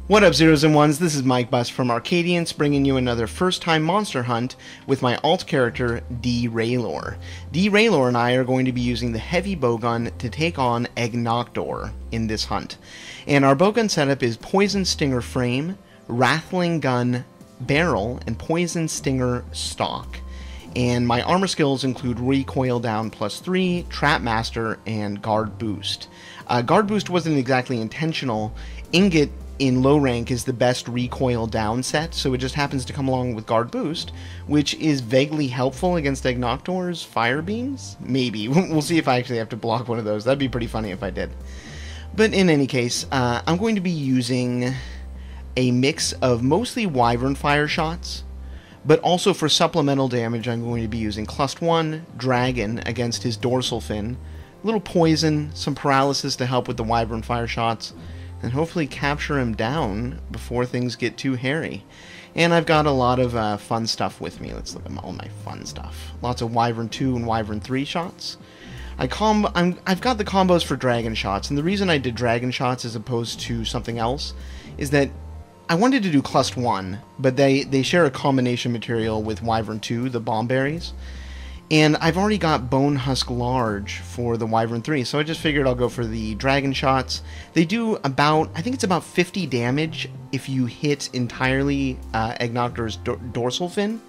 What up, Zeros and Ones? This is Mike Bus from Arcadians, bringing you another first-time monster hunt with my alt character, D-Raylor. D-Raylor and I are going to be using the heavy bowgun to take on Egnoctor in this hunt. And our bowgun setup is Poison Stinger frame, Rattling gun barrel, and Poison Stinger stock. And my armor skills include Recoil Down +3, Trap Master, and Guard Boost. Guard Boost wasn't exactly intentional. Ingot in low rank is the best recoil down set, so it just happens to come along with Guard Boost, which is vaguely helpful against Egnoctor's fire beams? Maybe. We'll see if I actually have to block one of those. That'd be pretty funny if I did. But in any case, I'm going to be using a mix of mostly Wyvern fire shots, but also for supplemental damage I'm going to be using Clust 1, Dragon against his dorsal fin, a little poison, some paralysis to help with the Wyvern fire shots, and hopefully capture him down before things get too hairy. And I've got a lot of fun stuff with me. Let's look at all my fun stuff. Lots of Wyvern 2 and Wyvern 3 shots. I've got the combos for Dragon shots, and the reason I did Dragon shots as opposed to something else is that I wanted to do Clust 1, but they share a combination material with Wyvern 2, the bomb berries. And I've already got Bone Husk Large for the Wyvern 3, so I just figured I'll go for the Dragon shots. They do about, I think it's about 50 damage if you hit entirely Egnoctor's dorsal fin.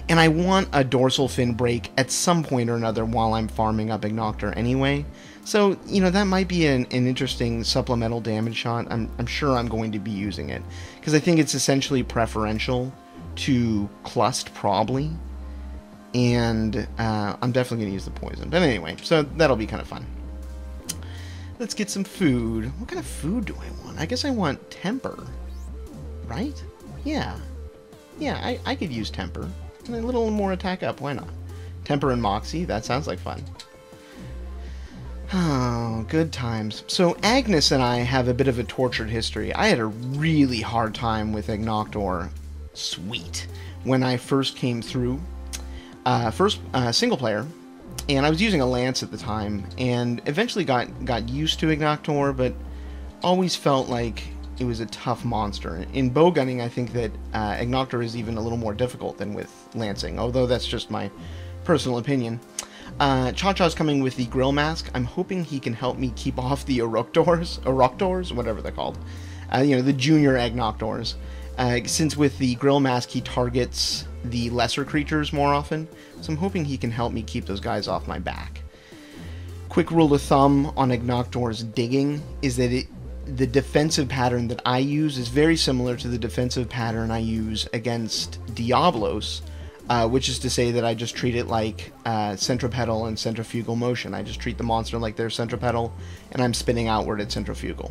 And I want a dorsal fin break at some point or another while I'm farming up Egnoctor anyway. So, you know, that might be an interesting supplemental damage shot. I'm sure I'm going to be using it, because I think it's essentially preferential to Clust, probably. And I'm definitely going to use the poison. But anyway, so that'll be kind of fun. Let's get some food. What kind of food do I want? I guess I want temper, right? Yeah. Yeah, I could use temper. And a little more attack up, why not? Temper and Moxie, that sounds like fun. Oh, good times. So Agnes and I have a bit of a tortured history. I had a really hard time with Egnoctor, sweet, when I first came through. Single player, and I was using a lance at the time, and eventually got used to Egnoctor, but always felt like it was a tough monster. In bowgunning, I think that Egnoctor is even a little more difficult than with lancing, although that's just my personal opinion. Cha-Cha's coming with the grill mask. I'm hoping he can help me keep off the Oroctors, whatever they're called. You know, the junior Egnoctors. Since with the grill mask he targets the lesser creatures more often, so I'm hoping he can help me keep those guys off my back. Quick rule of thumb on Egnoctor's digging is that the defensive pattern that I use is very similar to the defensive pattern I use against Diablos, which is to say that I just treat it like centripetal and centrifugal motion. I just treat the monster like they're centripetal, and I'm spinning outward at centrifugal.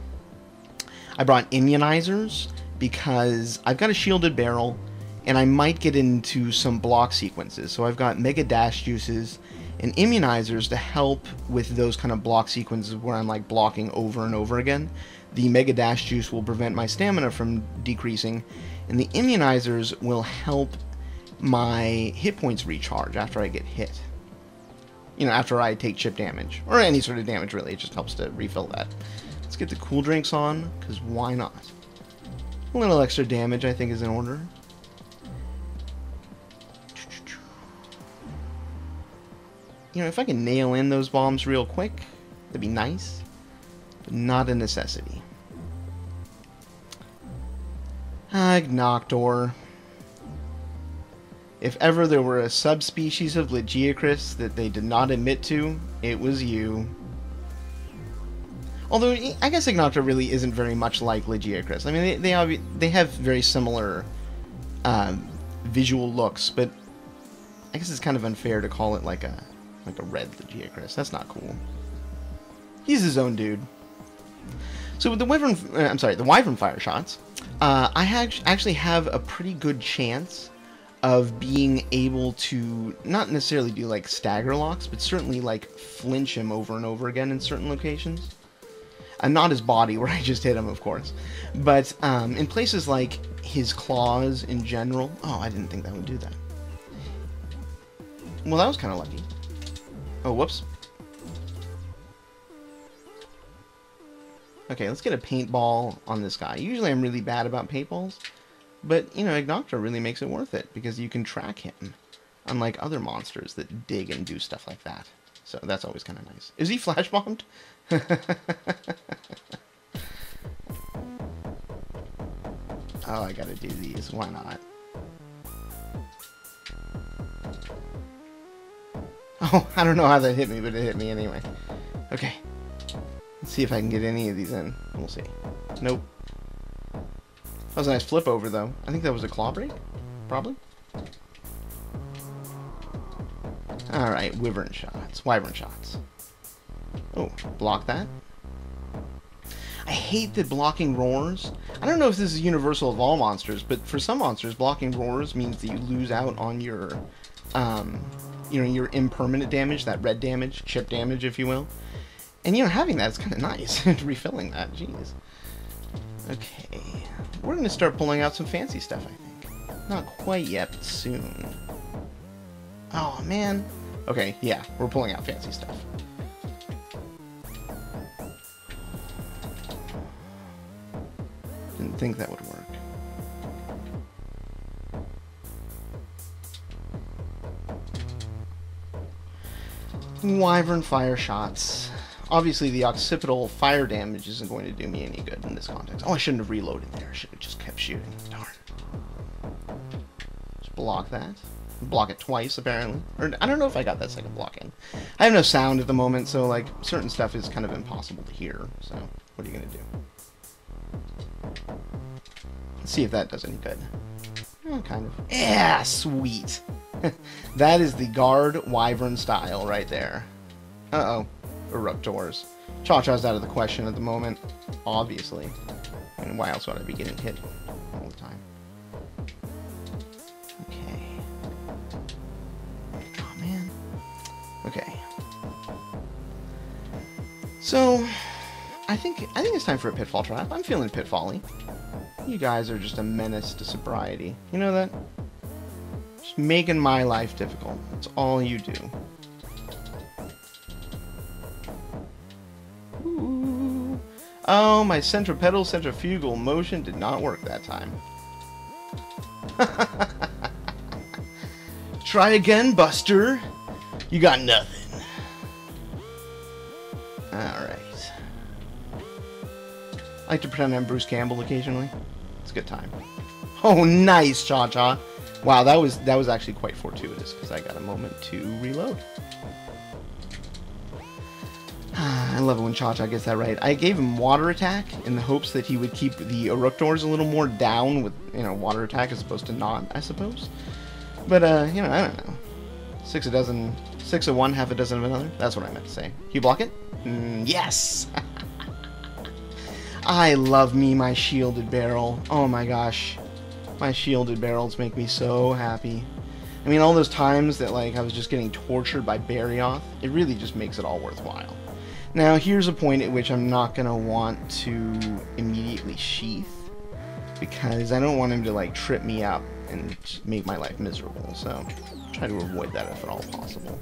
I brought immunizers because I've got a shielded barrel, and I might get into some block sequences. So I've got Mega Dash Juices and Immunizers to help with those kind of block sequences where I'm like blocking over and over again. The Mega Dash Juice will prevent my stamina from decreasing, and the Immunizers will help my hit points recharge after I get hit. You know, after I take chip damage, or any sort of damage really, it just helps to refill that. Let's get the cool drinks on, because why not? A little extra damage I think is in order. You know, if I can nail in those bombs real quick, that'd be nice, but not a necessity. Egnoctor. If ever there were a subspecies of Legiacris that they did not admit to, it was you. Although, I guess Egnoctor really isn't very much like Legiacris. I mean, they have very similar visual looks, but I guess it's kind of unfair to call it like a red Legiacris. That's not cool. He's his own dude. So with the Wyvern fire shots, I actually have a pretty good chance of being able to not necessarily do like stagger locks, but certainly like flinch him over and over again in certain locations. Not his body, where I just hit him, of course, but in places like his claws in general. Oh, I didn't think that would do that. Well, that was kind of lucky. Oh, whoops. Okay, let's get a paintball on this guy. Usually I'm really bad about paintballs, but, you know, Ignoctra really makes it worth it, because you can track him, unlike other monsters that dig and do stuff like that. So that's always kind of nice. Is he flash bombed? Oh, I gotta do these. Why not? Oh, I don't know how that hit me, but it hit me anyway. Okay. Let's see if I can get any of these in. We'll see. Nope. That was a nice flip over, though. I think that was a claw break? Probably. Alright, wyvern shots. Wyvern shots. Oh, block that. I hate that blocking roars. I don't know if this is universal of all monsters, but for some monsters, blocking roars means that you lose out on your, you know, your impermanent damage, that red damage, chip damage, if you will. And, you know, having that is kind of nice. Refilling that, jeez. Okay. We're going to start pulling out some fancy stuff, I think. Not quite yet, but soon. Oh, man. Okay, yeah, we're pulling out fancy stuff. Didn't think that would work. Wyvern fire shots. Obviously, the occipital fire damage isn't going to do me any good in this context. Oh, I shouldn't have reloaded there. I should have just kept shooting. Darn. Just block that. Block it twice, apparently. Or, I don't know if I got that second block in. I have no sound at the moment, so, like, certain stuff is kind of impossible to hear. So, what are you going to do? Let's see if that does any good. Oh, kind of. Yeah, sweet. That is the guard wyvern style right there. Uh-oh. Eruptors. Cha-Cha's out of the question at the moment, obviously. I mean, why else would I be getting hit all the time? Okay. Oh, man. Okay. So, I think it's time for a pitfall trap. I'm feeling pitfall-y. You guys are just a menace to sobriety. You know that? Just making my life difficult. That's all you do. Ooh. Oh, my centripetal centrifugal motion did not work that time. Try again, Buster. You got nothing. Alright. I like to pretend I'm Bruce Campbell occasionally. It's a good time. Oh, nice, Cha-Cha. Wow, that was actually quite fortuitous, because I got a moment to reload. I love it when Cha-Cha gets that right. I gave him water attack in the hopes that he would keep the Eruptors a little more down with, you know, water attack as opposed to not, I suppose. But, you know, I don't know. 6 a dozen, 6 of one, half a dozen of another. That's what I meant to say. You block it? Yes! I love me my shielded barrel. Oh my gosh. My shielded barrels make me so happy. I mean, all those times that, like, I was just getting tortured by Barioth, it really just makes it all worthwhile. Now, here's a point at which I'm not going to want to immediately sheath, because I don't want him to, like, trip me up and just make my life miserable, so try to avoid that if at all possible.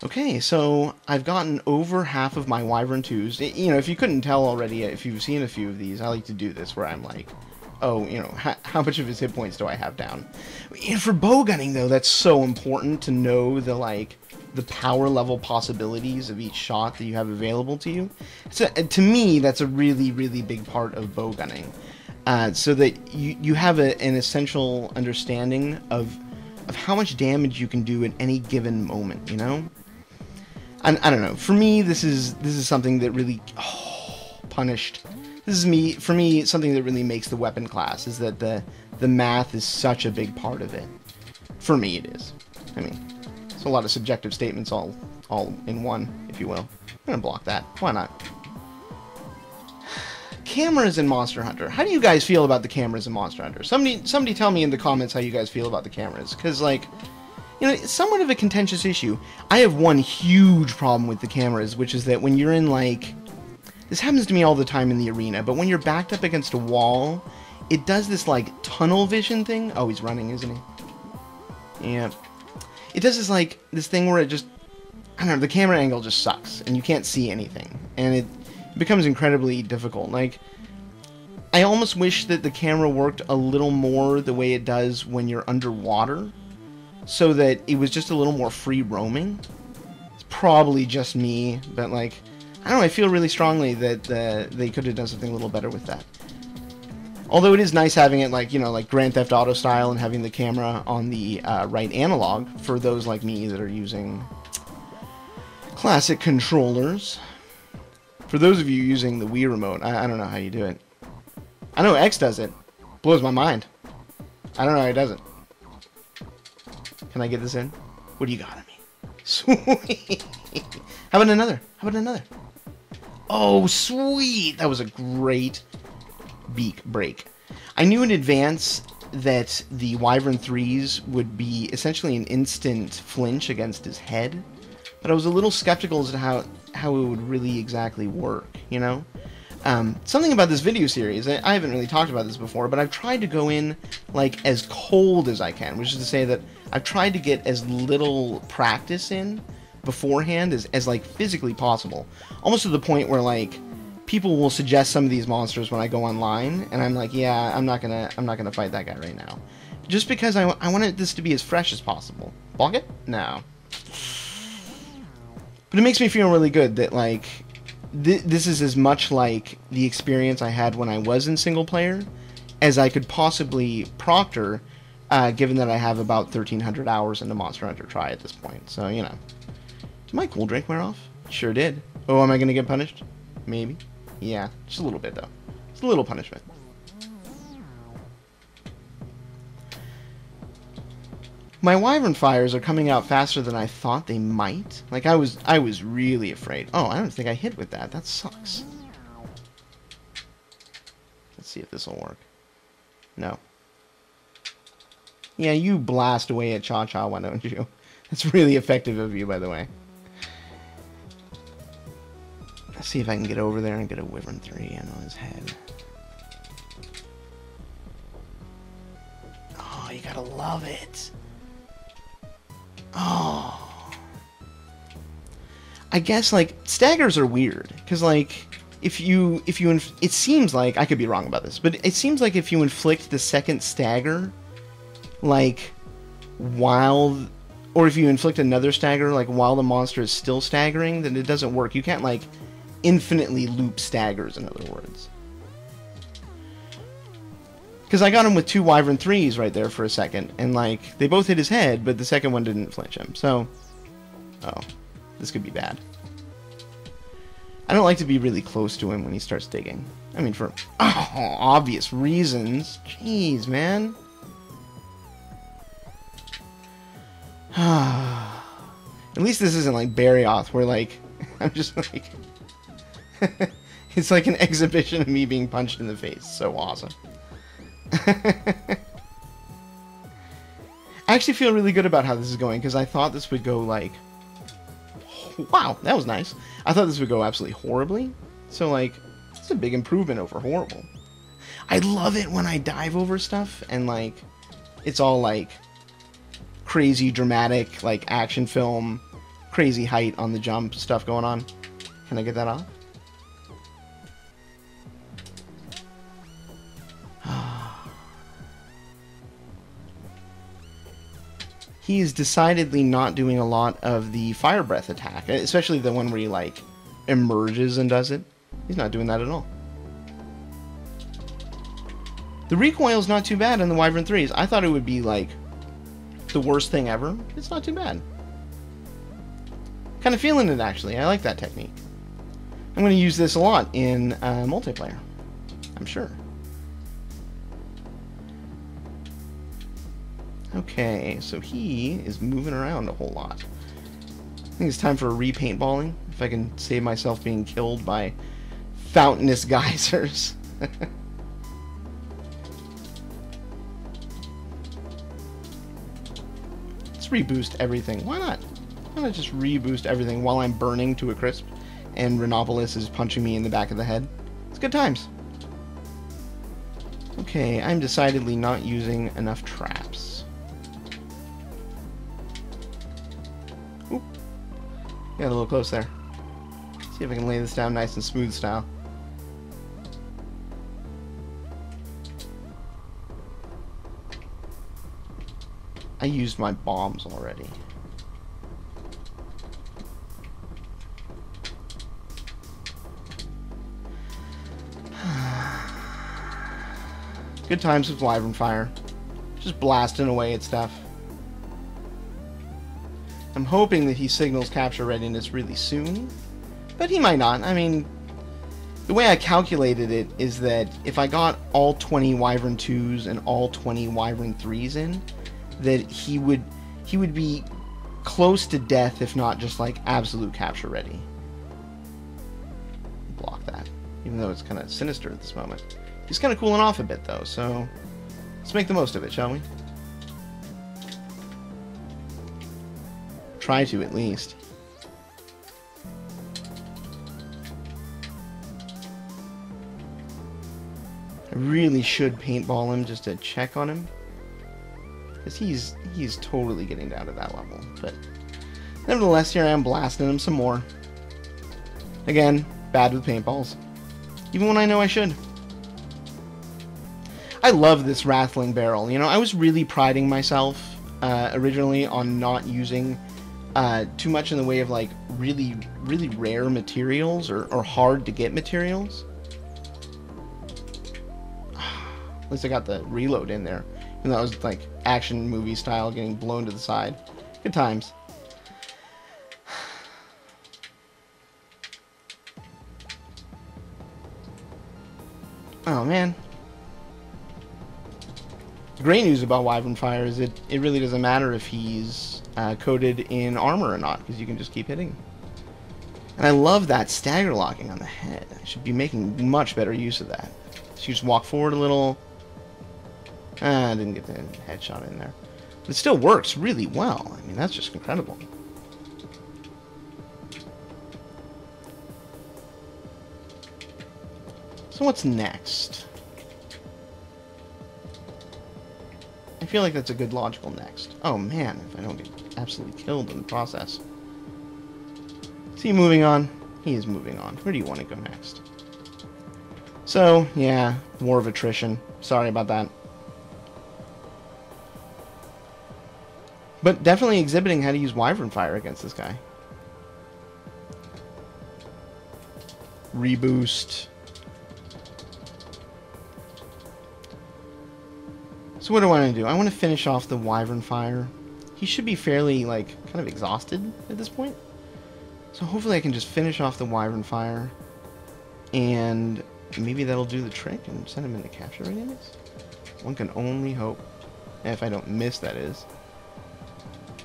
Okay, so I've gotten over half of my Wyvern 2s. You know, if you couldn't tell already, if you've seen a few of these, I like to do this where I'm like, oh, you know, how much of his hit points do I have down? And for bowgunning, though, that's so important to know the, like, the power level possibilities of each shot that you have available to you. So, to me, that's a really, really big part of bowgunning. So that you have an essential understanding of how much damage you can do at any given moment, you know? I don't know. For me, this is something that really punished. This is for me something that really makes the weapon class is that the math is such a big part of it. For me, it is. I mean, it's a lot of subjective statements all in one, if you will. I'm gonna block that. Why not? Cameras in Monster Hunter. How do you guys feel about the cameras in Monster Hunter? Somebody tell me in the comments how you guys feel about the cameras, because, like, you know, it's somewhat of a contentious issue. I have one huge problem with the cameras, which is that when you're in, like, this happens to me all the time in the arena, but when you're backed up against a wall, it does this, like, tunnel vision thing. Oh, he's running, isn't he? Yeah. It does this, like, this thing where it just, I don't know, the camera angle just sucks, and you can't see anything. And it becomes incredibly difficult. Like, I almost wish that the camera worked a little more the way it does when you're underwater, so that it was just a little more free roaming. It's probably just me, but like, I don't know, I feel really strongly that they could have done something a little better with that. Although it is nice having it like, you know, like Grand Theft Auto style and having the camera on the right analog for those like me that are using classic controllers. For those of you using the Wii remote, I don't know how you do it. I know X does it. Blows my mind. I don't know how he does it. Can I get this in? What do you got on me? Sweet. How about another? How about another? Oh, sweet. That was a great beak break. I knew in advance that the Wyvern 3s would be essentially an instant flinch against his head, but I was a little skeptical as to how it would really exactly work, you know? Something about this video series, I haven't really talked about this before, but I've tried to go in like as cold as I can, which is to say that I've tried to get as little practice in beforehand as like physically possible, almost to the point where like people will suggest some of these monsters when I go online, and I'm like, yeah, I'm not gonna fight that guy right now, just because I wanted this to be as fresh as possible. Block it? No. But it makes me feel really good that like this is as much like the experience I had when I was in single player as I could possibly proctor, given that I have about 1,300 hours into Monster Hunter Tri at this point. So, you know. Did my cool drink wear off? Sure did. Oh, am I going to get punished? Maybe. Yeah, just a little bit, though. Just a little punishment. My Wyvern fires are coming out faster than I thought they might. Like, I was really afraid. Oh, I don't think I hit with that. That sucks. Let's see if this will work. No. Yeah, you blast away at Cha-Cha, why don't you? That's really effective of you, by the way. Let's see if I can get over there and get a Wyvern 3 in on his head. Oh, you gotta love it. Oh. I guess, like, staggers are weird, because, like, it seems like, I could be wrong about this, but it seems like if you inflict the second stagger, like, or if you inflict another stagger, like, while the monster is still staggering, then it doesn't work. You can't, like, infinitely loop staggers, in other words. Because I got him with 2 Wyvern 3s right there for a second, and, like, they both hit his head, but the second one didn't flinch him, so... Oh, this could be bad. I don't like to be really close to him when he starts digging. I mean, for obvious reasons. Jeez, man. At least this isn't like Barioth, where, like, I'm just, like... It's like an exhibition of me being punched in the face. So awesome. I actually feel really good about how this is going, because I thought this would go like... Wow, that was nice. I thought this would go absolutely horribly. So, like, it's a big improvement over horrible. I love it when I dive over stuff, and, like, it's all, like, crazy, dramatic, like, action film, crazy height on the jump stuff going on. Can I get that off? He is decidedly not doing a lot of the fire breath attack, especially the one where he, like, emerges and does it. He's not doing that at all. The recoil's not too bad on the Wyvern 3s. I thought it would be, like, the worst thing ever. It's not too bad. Kind of feeling it, actually. I like that technique. I'm going to use this a lot in multiplayer, I'm sure. Okay, so he is moving around a whole lot. I think it's time for a repaintballing, if I can save myself being killed by fountainous geysers. Let's reboost everything. Why not? Why not just reboost everything while I'm burning to a crisp and Renopolis is punching me in the back of the head? It's good times. Okay, I'm decidedly not using enough traps. Oop. Got a little close there. See if I can lay this down nice and smooth style. I used my bombs already. Good times with Wyvern Fire. Just blasting away at stuff. I'm hoping that he signals capture readiness really soon, but he might not. I mean, the way I calculated it is that if I got all 20 Wyvern 2s and all 20 Wyvern 3s in, that he would be close to death, if not just like absolute capture ready. Block that, even though it's kind of sinister at this moment. He's kind of cooling off a bit though, so let's make the most of it, shall we? Try to, at least. I really should paintball him just to check on him, because he's totally getting down to that level. But nevertheless, here I am blasting him some more. Again, bad with paintballs, even when I know I should. I love this Wrathling barrel. You know, I was really priding myself originally on not using too much in the way of like really rare materials or hard to get materials. At least I got the reload in there, and that was like action movie style, getting blown to the side. Good times. Oh man. The great news about Wyvern Fire is it really doesn't matter if he's coated in armor or not, because you can just keep hitting. And I love that stagger locking on the head. I should be making much better use of that. So you just walk forward a little. I didn't get the headshot in there. But it still works really well. I mean, that's just incredible. So what's next? I feel like that's a good logical next. Oh man, if I don't get absolutely killed in the process. Is he moving on? He is moving on. Where do you want to go next? So, yeah, War of Atrition. Sorry about that. But definitely exhibiting how to use Wyvern Fire against this guy. Reboost. So what do I want to do? I want to finish off the Wyvern Fire. He should be fairly, like, kind of exhausted at this point. So hopefully I can just finish off the Wyvern Fire. And maybe that'll do the trick and send him into capture readiness. One can only hope. If I don't miss, that is.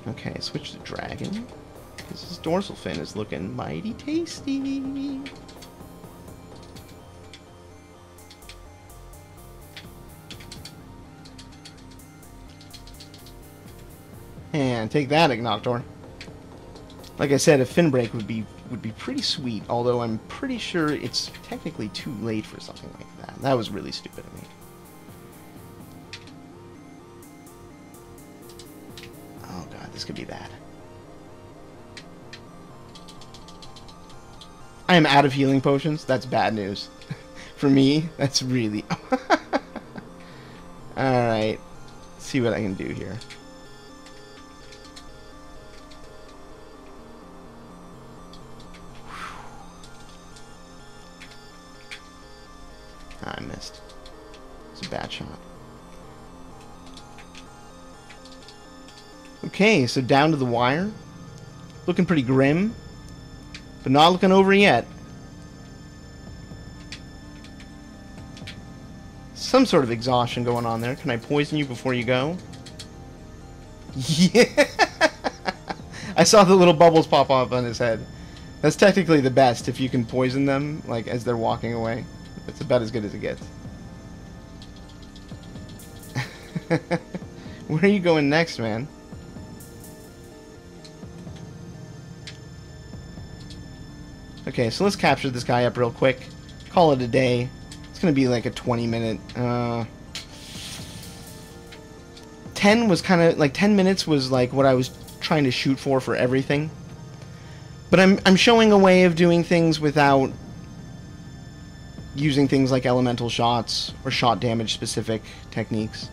Okay, switch to Dragon. Because his dorsal fin is looking mighty tasty. And take that, Ignoctor. Like I said, a fin break would be pretty sweet, although I'm pretty sure it's technically too late for something like that. That was really stupid of me. Oh god, this could be bad. I am out of healing potions. That's bad news. For me, that's really... Alright. See what I can do here. I missed. It's a bad shot. Okay, so down to the wire. Looking pretty grim, but not looking over yet. Some sort of exhaustion going on there. Can I poison you before you go? Yeah! I saw the little bubbles pop up on his head. That's technically the best if you can poison them, like, as they're walking away. It's about as good as it gets. Where are you going next, man? Okay, so let's capture this guy up real quick. Call it a day. It's gonna be like a 20-minute... 10 was kind of... Like, 10 minutes was like what I was trying to shoot for everything. But I'm showing a way of doing things without using things like elemental shots or shot damage specific techniques.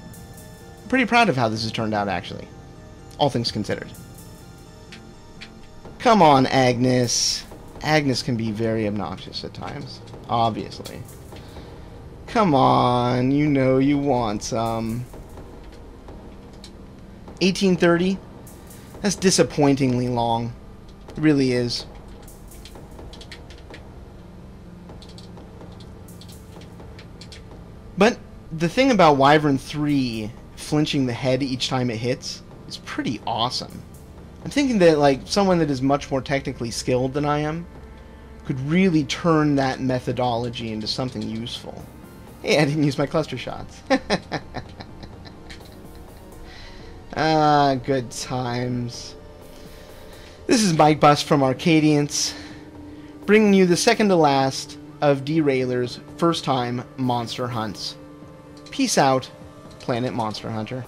I'm pretty proud of how this has turned out, actually. All things considered. Come on, Agnes. Agnes can be very obnoxious at times, obviously. Come on, you know you want some. 1830? That's disappointingly long. It really is. But the thing about Wyvern 3 flinching the head each time it hits is pretty awesome. I'm thinking that, like, someone that is much more technically skilled than I am could really turn that methodology into something useful. Hey, I didn't use my cluster shots. Ah, good times. This is Mike Bus from Arcadiance, bringing you the second to last of Derailer's first time monster hunts. Peace out, Planet Monster Hunter.